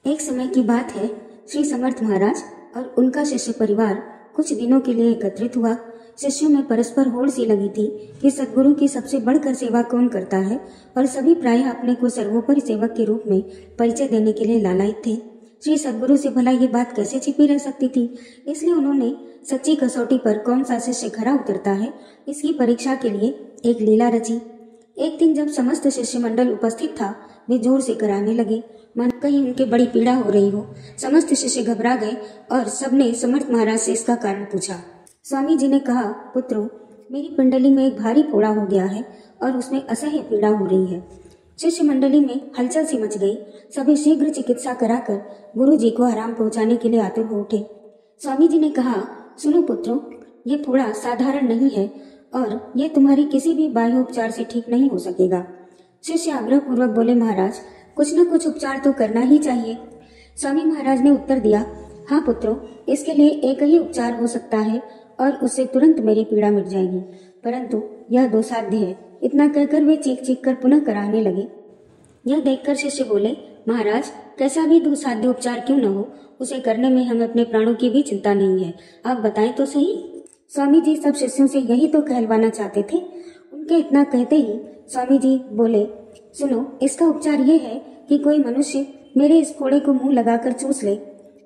एक समय की बात है। श्री समर्थ महाराज और उनका शिष्य परिवार कुछ दिनों के लिए एकत्रित हुआ। शिष्यों में परस्पर होड़ सी लगी थी कि सद्गुरु की सबसे बढ़कर सेवा कौन करता है, और सभी प्रायः अपने को सर्वोपरि सेवक के रूप में परिचय देने के लिए लालायित थे। श्री सद्गुरु से भला ये बात कैसे छिपी रह सकती थी। इसलिए उन्होंने सच्ची कसौटी पर कौन सा शिष्य खरा उतरता है, इसकी परीक्षा के लिए एक लीला रची। एक दिन जब समस्त शिष्य मंडल उपस्थित था, वे जोर से कराने लगे, मन कहीं उनके बड़ी पीड़ा हो रही हो। समस्त शिष्य घबरा गए और सबने समर्थ महाराज से इसका कारण पूछा। स्वामी जी ने कहा, पुत्रों, मेरी पिंडली में एक भारी फोड़ा हो गया है और उसमें असह्य पीड़ा हो रही है। शिष्य मंडली में हलचल सी मच गई। सभी शीघ्र चिकित्सा कराकर गुरु जी को आराम पहुंचाने के लिए आतुर हो उठे। स्वामी जी ने कहा, सुनो पुत्रों, ये फोड़ा साधारण नहीं है और ये तुम्हारी किसी भी बाह्योपचार से ठीक नहीं हो सकेगा। शिष्य आग्रह पूर्वक बोले, महाराज, कुछ न कुछ उपचार तो करना ही चाहिए। स्वामी महाराज ने उत्तर दिया, हाँ पुत्रों, इसके लिए एक ही उपचार हो सकता है और उससे तुरंत मेरी पीड़ा मिट जाएगी, परंतु यह दुस्साध्य है। इतना कहकर वे चीख चीख कर पुनः कराने लगे। यह देखकर शिष्य बोले, महाराज, कैसा भी दुस्साध्य उपचार क्यों न हो, उसे करने में हमें अपने प्राणों की भी चिंता नहीं है। आप बताएं तो सही। स्वामी जी सब शिष्यों से यही तो कहलवाना चाहते थे। उनके इतना कहते ही स्वामी जी बोले, सुनो, इसका उपचार यह है कि कोई मनुष्य मेरे इस फोड़े को मुंह लगाकर चूस ले,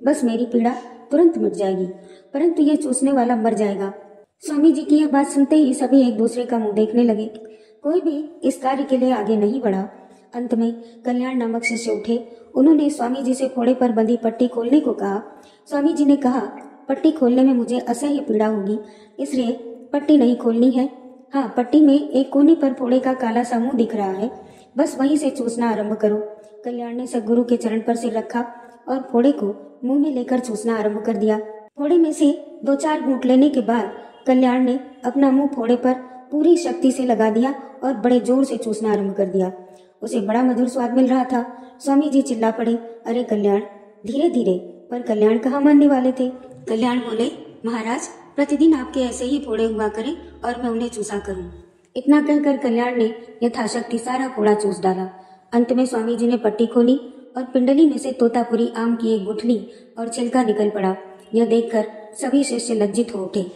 बस मेरी पीड़ा तुरंत मिट जाएगी, परंतु यह चूसने वाला मर जाएगा। स्वामी जी की यह बात सुनते ही सभी एक दूसरे का मुंह देखने लगे। कोई भी इस कार्य के लिए आगे नहीं बढ़ा। अंत में कल्याण नामक शिष्य उठे। उन्होंने स्वामी जी से फोड़े पर बंधी पट्टी खोलने को कहा। स्वामी जी ने कहा, पट्टी खोलने में मुझे असह्य पीड़ा होगी, इसलिए पट्टी नहीं खोलनी है। हाँ, पट्टी में एक कोने पर फोड़े का काला सा मुंह दिख रहा है, बस वहीं से चूसना आरंभ करो। कल्याण ने सद्गुरु के चरण पर सिर रखा और फोड़े को मुंह में लेकर चूसना आरंभ कर दिया। फोड़े में से 2-4 घूंट लेने के बाद कल्याण ने अपना मुंह फोड़े पर पूरी शक्ति से लगा दिया और बड़े जोर से चूसना आरंभ कर दिया। उसे बड़ा मधुर स्वाद मिल रहा था। स्वामी जी चिल्ला पड़े, अरे कल्याण, धीरे धीरे। पर कल्याण कहाँ मानने वाले थे। कल्याण बोले, महाराज, प्रतिदिन आपके ऐसे ही फोड़े हुआ करें और मैं उन्हें चूसा करूं। इतना कहकर कल्याण ने यथाशक्ति सारा फोड़ा चूस डाला। अंत में स्वामी जी ने पट्टी खोली और पिंडली में से तोतापुरी आम की एक गुठली और छिलका निकल पड़ा। यह देखकर सभी शिष्य लज्जित हो उठे।